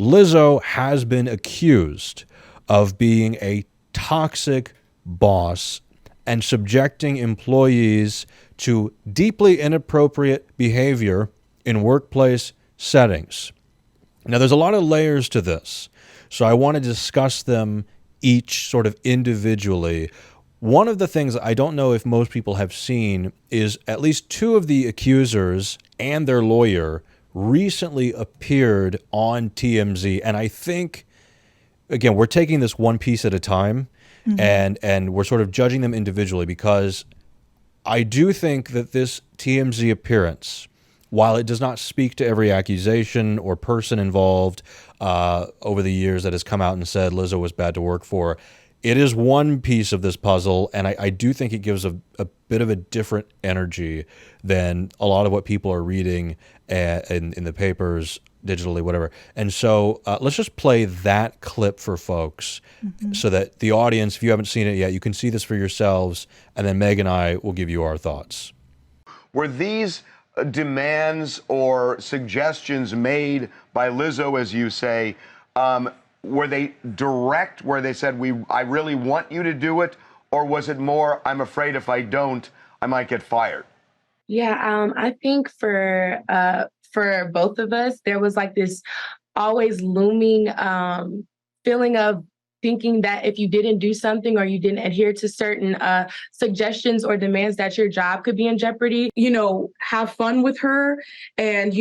Lizzo has been accused of being a toxic boss and subjecting employees to deeply inappropriate behavior in workplace settings. Now, there's a lot of layers to this, so I want to discuss them each sort of individually. One of the things I don't know if most people have seen is at least two of the accusers and their lawyer recently appeared on TMZ. And I think, again, we're taking this one piece at a time, and we're sort of judging them individually, because I do think that this TMZ appearance, while it does not speak to every accusation or person involved over the years that has come out and said Lizzo was bad to work for, it is one piece of this puzzle, and I do think it gives a bit of a different energy than a lot of what people are reading in the papers, digitally, whatever. And so let's just play that clip for folks so that the audience, if you haven't seen it yet, you can see this for yourselves, and then Meg and I will give you our thoughts. Were these demands or suggestions made by Lizzo, as you say, were they direct, where they said, I really want you to do it? Or was it more, I'm afraid if I don't, I might get fired? Yeah, I think for both of us, there was like this always looming feeling of thinking that if you didn't do something or you didn't adhere to certain suggestions or demands, that your job could be in jeopardy. Have fun with her and,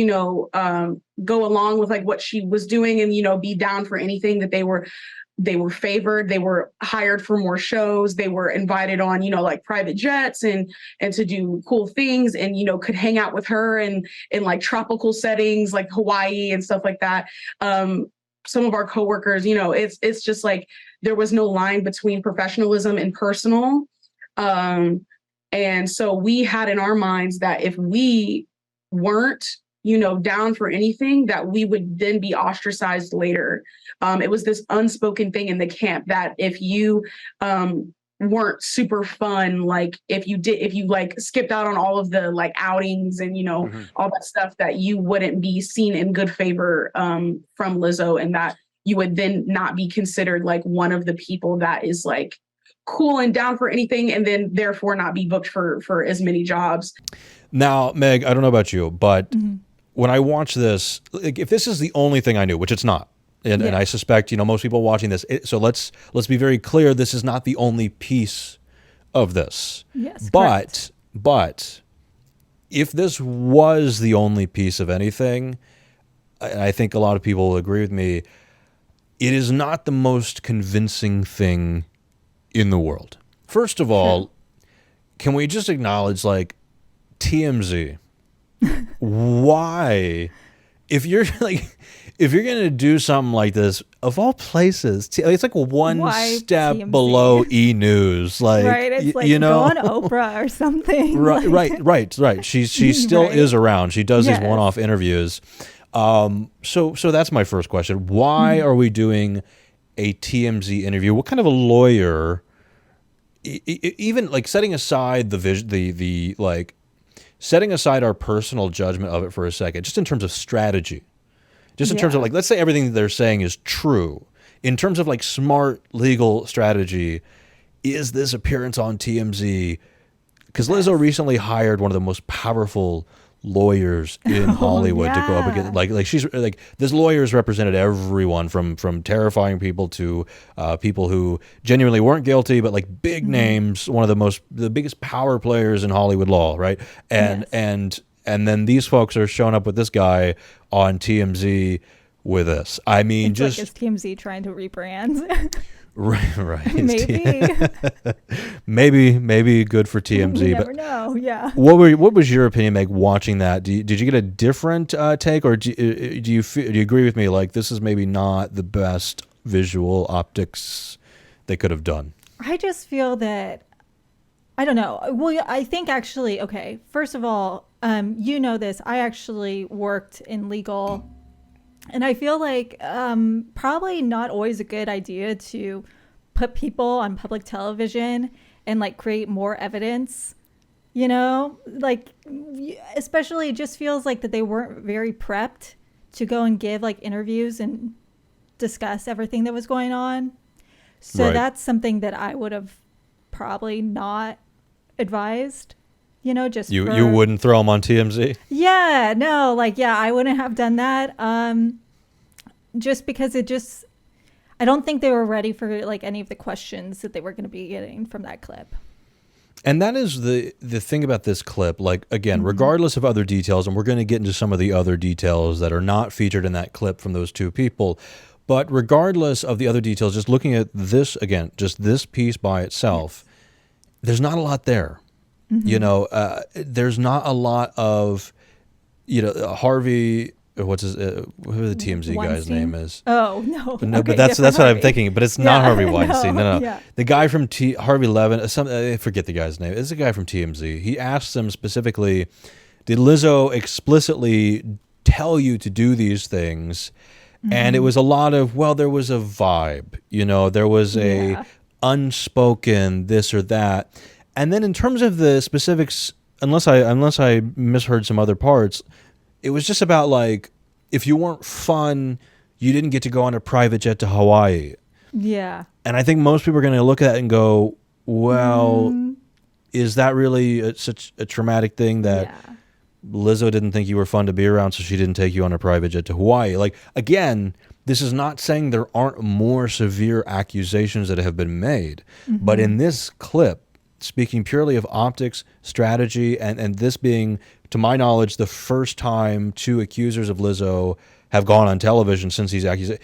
go along with like what she was doing and, be down for anything that they were favored. They were hired for more shows. They were invited on, like private jets and to do cool things and, could hang out with her in like tropical settings like Hawaii and stuff like that. Some of our coworkers, it's just like there was no line between professionalism and personal. And so we had in our minds that if we weren't, down for anything, that we would then be ostracized later. It was this unspoken thing in the camp that if you weren't super fun, like if you like skipped out on all of the like outings and all that stuff, that you wouldn't be seen in good favor from Lizzo, and that you would then not be considered like one of the people that is like cool and down for anything, and then therefore not be booked for as many jobs. Now, Meg, I don't know about you, but when I watch this, like, if this is the only thing I knew, which it's not, and I suspect most people watching this, so let's be very clear, this is not the only piece of this. Yes, but if this was the only piece of anything, and I think a lot of people will agree with me, it is not the most convincing thing in the world. First of all, can we just acknowledge, like, TMZ? Why? If you're going to do something like this, of all places, it's like one step TMZ? Below E! News. Like, right? It's like go on Oprah or something. Right. She still is around. She does these one-off interviews. So that's my first question. Why are we doing a TMZ interview? What kind of a lawyer, even like setting aside setting aside our personal judgment of it for a second, just in terms of strategy, just in terms of like, let's say everything they're saying is true. In terms of like smart legal strategy, is this appearance on TMZ? Because Lizzo recently hired one of the most powerful lawyers in Hollywood to go up against, like she's like, this lawyer's represented everyone from terrifying people to people who genuinely weren't guilty, but like big names, one of the biggest power players in Hollywood law, right? And then these folks are showing up with this guy on TMZ with us. I mean, it's just like, is TMZ trying to rebrand? Right. Maybe. maybe good for TMZ. You never know. Yeah. What was your opinion, Meg, watching that? Did you get a different take, or do you agree with me? Like, this is maybe not the best visual optics they could have done. I just feel that, I don't know. Well, I think actually, okay, first of all, this, I actually worked in legal. And I feel like probably not always a good idea to put people on public television and like create more evidence, like, especially it just feels like that they weren't very prepped to go and give like interviews and discuss everything that was going on. So Right. that's something that I would have probably not advised, just You wouldn't throw them on TMZ? Yeah, no, I wouldn't have done that. Just because I don't think they were ready for any of the questions that they were going to be getting from that clip. And that is the thing about this clip. Again, regardless of other details, and we're going to get into some of the other details that are not featured in that clip from those two people, but regardless of the other details, just looking at this, again, just this piece by itself, there's not a lot there. There's not a lot of, Harvey, what's his, who the TMZ guy's Weinstein? name is. Oh, no. No, Okay, but that's different what I'm Harvey. thinking. But it's not Yeah, Harvey Weinstein. No. Yeah. The guy from Harvey Levin. I forget the guy's name. It's a guy from TMZ. He asked them specifically, "Did Lizzo explicitly tell you to do these things?" And it was a lot of, well, there was a vibe. There was a Yeah. unspoken this or that. And then in terms of the specifics, unless I misheard some other parts, it was just about if you weren't fun, you didn't get to go on a private jet to Hawaii. Yeah. And I think most people are going to look at that and go, well, is that really such a traumatic thing that Yeah. Lizzo didn't think you were fun to be around, so she didn't take you on a private jet to Hawaii? Again, this is not saying there aren't more severe accusations that have been made. But in this clip, speaking purely of optics, strategy, and this being, to my knowledge, the first time two accusers of Lizzo have gone on television since these accusations,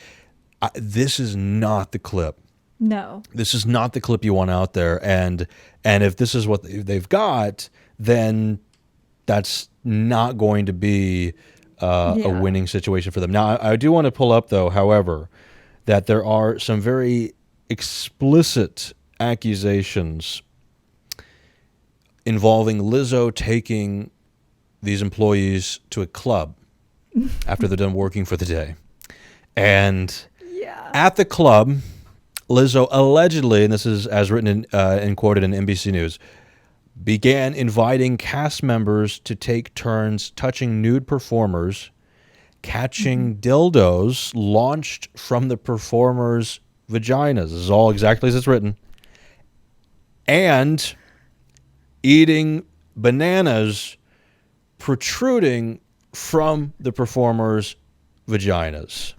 this is not the clip. No. This is not the clip you want out there. And if this is what they've got, then that's not going to be a winning situation for them. Now, I do want to pull up, though, however, that there are some very explicit accusations involving Lizzo taking these employees to a club after they're done working for the day. And Yeah. at the club, Lizzo allegedly, and this is as written in, and quoted in NBC News, began inviting cast members to take turns touching nude performers, catching dildos launched from the performers' vaginas. This is all exactly as it's written. And eating bananas protruding from the performers' vaginas.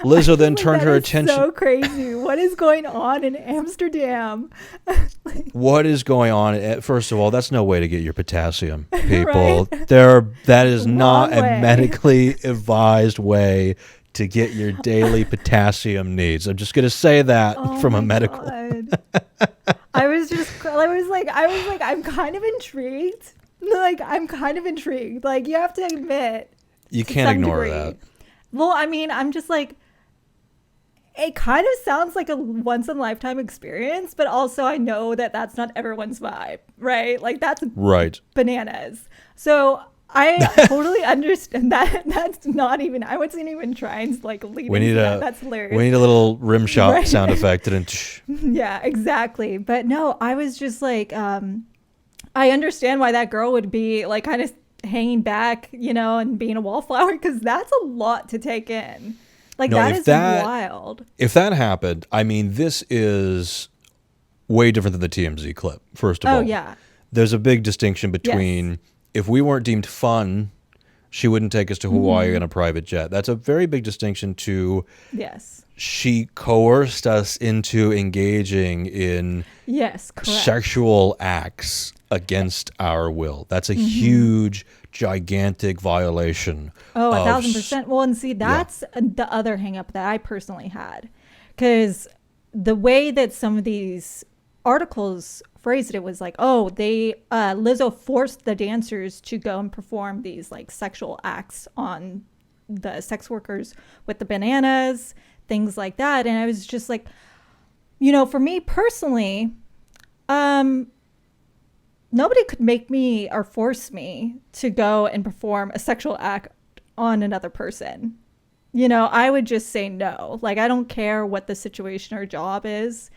Lizzo then turned her attention. So crazy. What is going on in Amsterdam? What is going on? First of all, that's no way to get your potassium, people. Right. That is not Wrong a way. medically advised way to get your daily potassium needs. I'm just going to say that from a medical. God. I was like, I'm kind of intrigued. I'm kind of intrigued. You have to admit. You to can't some ignore degree. that. Well, I mean, I'm just it kind of sounds like a once in a lifetime experience, but also I know that that's not everyone's vibe, right? That's Right. bananas. So I totally understand that. That's not even, I wasn't even trying to lead We need into that. That's hilarious. We need a little rim shot Right. sound effect. Yeah, exactly. But no, I was just I understand why that girl would be kind of hanging back, and being a wallflower, because that's a lot to take in. No, That if is that- wild. If that happened, I mean, this is way different than the TMZ clip, first of all. Oh, yeah. There's a big distinction between if we weren't deemed fun, she wouldn't take us to Hawaii on a private jet. That's a very big distinction to Yes. she coerced us into engaging in Yes, correct. sexual acts against our will. That's a huge, gigantic violation. Oh, of 1,000%. Well, and see, that's the other hang up that I personally had. Because the way that some of these articles phrased it was Lizzo forced the dancers to go and perform these sexual acts on the sex workers with the bananas, things like that. And I was just for me personally, nobody could make me or force me to go and perform a sexual act on another person. I would just say no. I don't care what the situation or job is.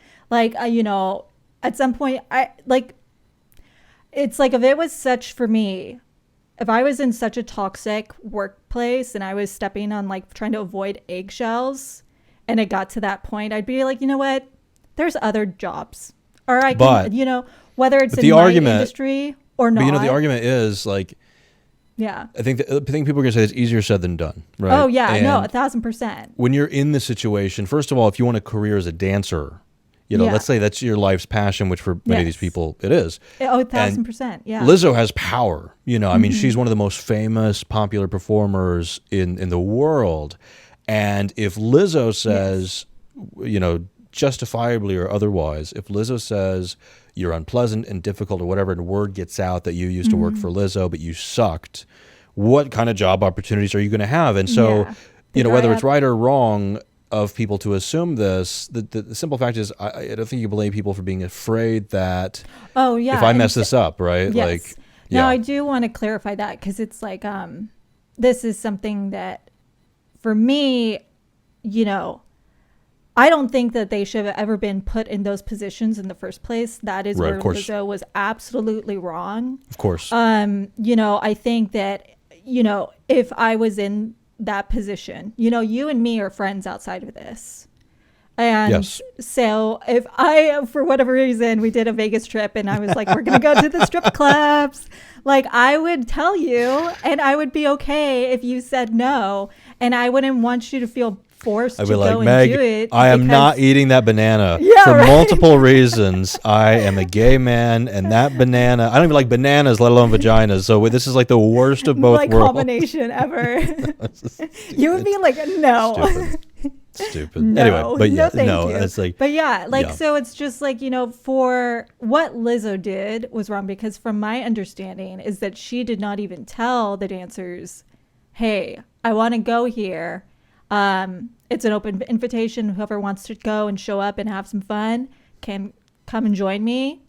At some point, it's if it was such for me, if I was in such a toxic workplace and I was stepping on like trying to avoid eggshells and it got to that point, I'd be like, you know what? There's other jobs. Or I can, you know, whether it's in my industry or not. But, you know, the argument is like, yeah, I think people are going to say it's easier said than done, right? Oh, yeah, and no, 1,000%. When you're in this situation, first of all, if you want a career as a dancer, you know, let's say that's your life's passion, which for many of these people it is. Oh, 1,000%, yeah. Lizzo has power. You know, I mean, she's one of the most famous, popular performers in the world. And if Lizzo says, you know, justifiably or otherwise, if Lizzo says you're unpleasant and difficult or whatever, and word gets out that you used to work for Lizzo, but you sucked, what kind of job opportunities are you going to have? And so, you know, whether it's right or wrong of people to assume this, the simple fact is, I don't think you blame people for being afraid that, if I mess this up, right? Yes. Like, Now, I do want to clarify that because it's like, this is something that for me, you know, I don't think that they should have ever been put in those positions in the first place. That is where Lizzo was absolutely wrong. Of course. You know, I think that, you know, if I was in that position, you know, you and me are friends outside of this. And so if I, for whatever reason, we did a Vegas trip and I was like, we're going to go to the strip clubs. Like, I would tell you and I would be okay if you said no. And I wouldn't want you to feel forced to go and Meg, do it. I am not eating that banana for multiple reasons. I am a gay man, and that banana, I don't even like bananas, let alone vaginas. So this is like the worst of both like worlds. Combination ever. You would be like, no. Stupid. No, anyway, but yeah, thank no, you. it's like, but yeah, like, so it's just like, you know, for what Lizzo did was wrong because from my understanding is that she did not even tell the dancers, hey, I want to go here. It's an open invitation. Whoever wants to go and show up and have some fun can come and join me.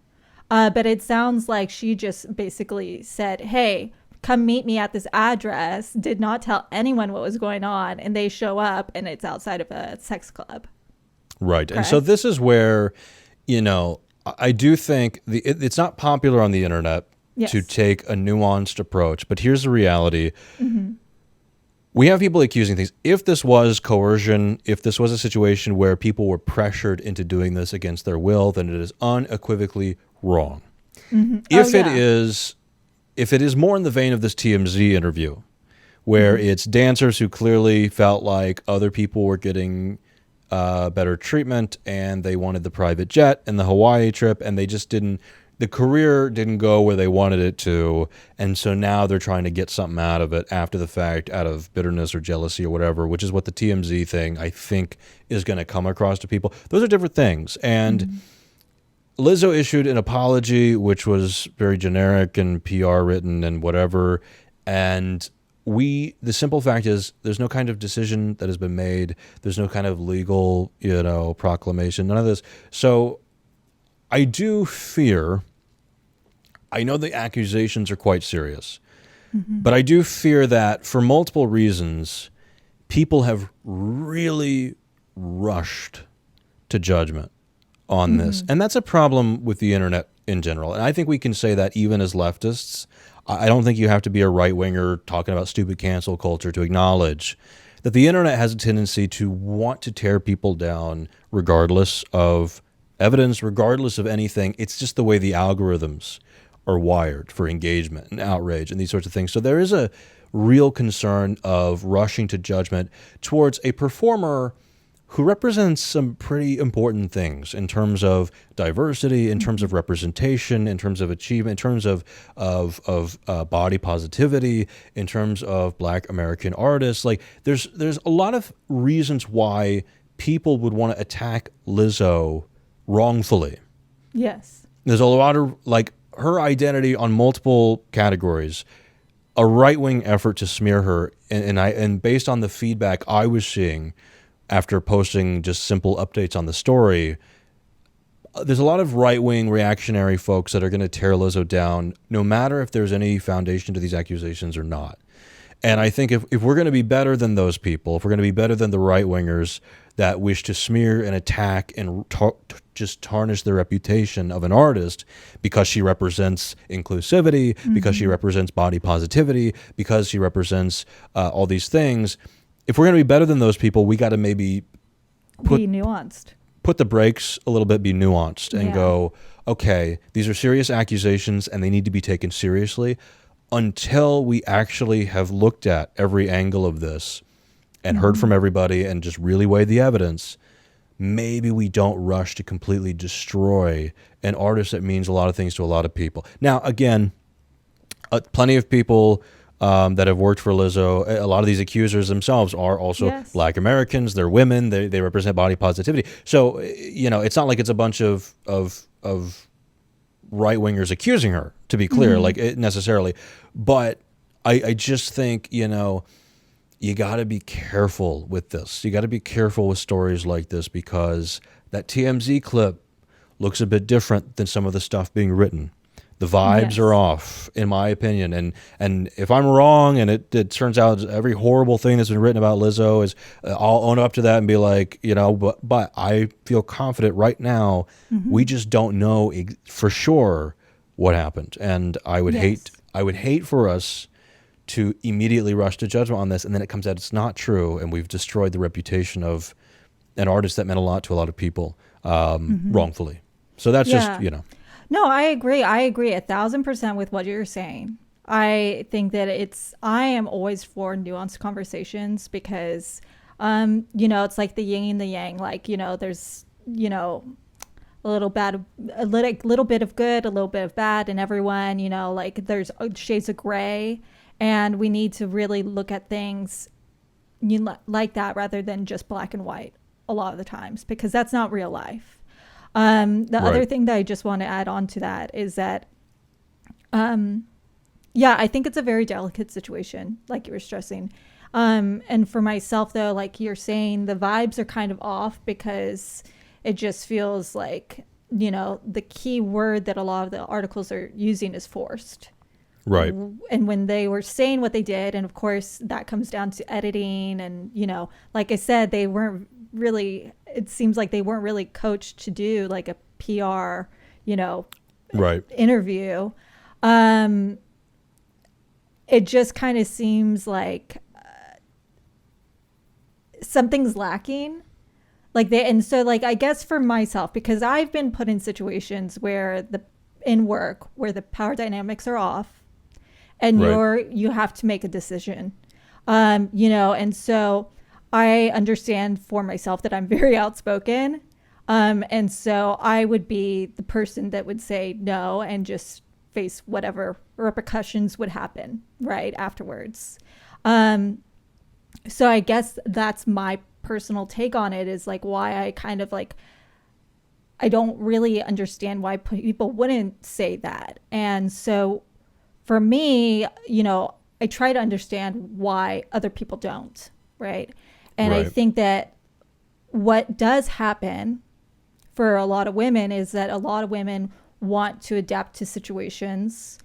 But it sounds like she just basically said, hey, come meet me at this address, did not tell anyone what was going on, and they show up and it's outside of a sex club. Right. Correct? And so this is where, you know, I do think it's not popular on the internet to take a nuanced approach, but here's the reality. We have people accusing things. If this was coercion, if this was a situation where people were pressured into doing this against their will, then it is unequivocally wrong. If it is more in the vein of this TMZ interview, where it's dancers who clearly felt like other people were getting better treatment and they wanted the private jet and the Hawaii trip, and they just didn't, the career didn't go where they wanted it to, and so now they're trying to get something out of it after the fact, out of bitterness or jealousy or whatever, which is what the TMZ thing, I think, is going to come across to people. Those are different things. And Lizzo issued an apology, which was very generic and PR written and whatever, and the simple fact is there's no kind of decision that has been made. There's no kind of legal, you know, proclamation, none of this. So I do fear, I know the accusations are quite serious, but I do fear that for multiple reasons, people have really rushed to judgment on this. And that's a problem with the internet in general. And I think we can say that even as leftists. I don't think you have to be a right-winger talking about stupid cancel culture to acknowledge that the internet has a tendency to want to tear people down regardless of evidence, regardless of anything. It's just the way the algorithms are wired for engagement and outrage and these sorts of things. So there is a real concern of rushing to judgment towards a performer who represents some pretty important things in terms of diversity, in terms of representation, in terms of achievement, in terms of body positivity, in terms of Black American artists. Like there's a lot of reasons why people would want to attack Lizzo wrongfully. Yes. There's a lot of, like, her identity on multiple categories, a right-wing effort to smear her, and based on the feedback I was seeing after posting just simple updates on the story, there's a lot of right-wing reactionary folks that are going to tear Lizzo down no matter if there's any foundation to these accusations or not. And I think if we're going to be better than those people, if we're going to be better than the right wingers that wish to smear and attack and just tarnish the reputation of an artist because she represents inclusivity, because she represents body positivity, because she represents all these things, if we're going to be better than those people, we got to maybe be nuanced. Put the brakes a little bit, be nuanced, and go, okay, these are serious accusations and they need to be taken seriously. Until we actually have looked at every angle of this and heard from everybody and just really weighed the evidence, maybe we don't rush to completely destroy an artist that means a lot of things to a lot of people. Now, again, plenty of people that have worked for Lizzo, a lot of these accusers themselves are also Black Americans. They're women. They represent body positivity. So, it's not like it's a bunch of right-wingers accusing her, to be clear, necessarily. But I just think, you got to be careful with this. You got to be careful with stories like this because that TMZ clip looks a bit different than some of the stuff being written. The vibes are off, in my opinion. And if I'm wrong and it turns out every horrible thing that's been written about Lizzo is, I'll own up to that and be like, but I feel confident right now, we just don't know for sure what happened. And I would hate for us to immediately rush to judgment on this, and then it comes out it's not true, and we've destroyed the reputation of an artist that meant a lot to a lot of people wrongfully. So that's just, No, I agree. I agree 1,000% with what you're saying. I think that I am always for nuanced conversations because, it's like the yin and the yang. Like, there's, a little bit of good, a little bit of bad in everyone, like there's shades of gray. And we need to really look at things like that rather than just black and white a lot of the times, because that's not real life. Other thing that I just want to add on to that is that, I think it's a very delicate situation, like you were stressing. And for myself, though, like you're saying, the vibes are kind of off because it just feels like, the key word that a lot of the articles are using is forced. Right. And when they were saying what they did, and of course that comes down to editing and, like I said, it seems like they weren't really coached to do like a PR, interview. It just kind of seems like something's lacking. I guess for myself, because I've been put in situations where in work where the power dynamics are off. And you have to make a decision, and so I understand for myself that I'm very outspoken. And so I would be the person that would say no and just face whatever repercussions would happen right afterwards. So I guess that's my personal take on it, is like why I kind of like, I don't really understand why people wouldn't say that. And so for me, I try to understand why other people don't, right? And I think that what does happen for a lot of women is that a lot of women want to adapt to situations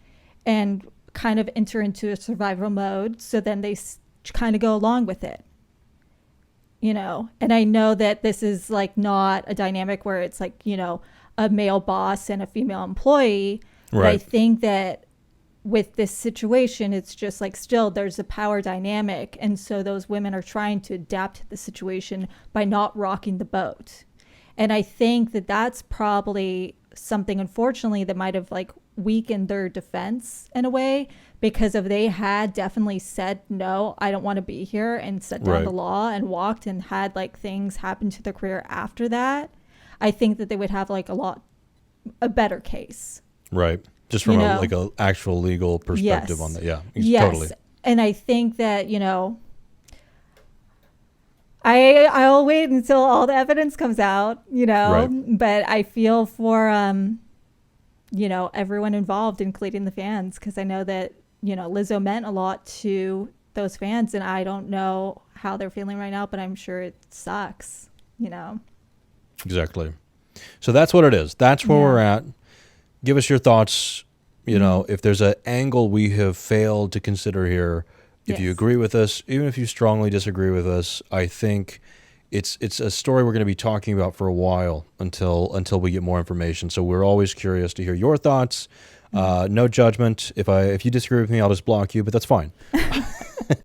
and kind of enter into a survival mode. So then they kind of go along with it, And I know that this is like not a dynamic where it's like, a male boss and a female employee. Right. But I think that with this situation, it's just like still there's a power dynamic. And so those women are trying to adapt to the situation by not rocking the boat. And I think that that's probably something, unfortunately, that might have like weakened their defense in a way, because if they had definitely said, no, I don't want to be here, and set down the law and walked and had like things happen to their career after that, I think that they would have like a better case. Right. Just from a actual legal perspective on that. Yeah, totally. And I think that, I'll wait until all the evidence comes out, but I feel for, everyone involved, including the fans, because I know that, Lizzo meant a lot to those fans, and I don't know how they're feeling right now, but I'm sure it sucks, Exactly. So that's what it is. That's where we're at. Give us your thoughts. If there's an angle we have failed to consider here, If you Yes. agree with us, even if you strongly disagree with us, I think it's a story we're going to be talking about for a while until we get more information. So we're always curious to hear your thoughts. No judgment. If you disagree with me, I'll just block you, but that's fine.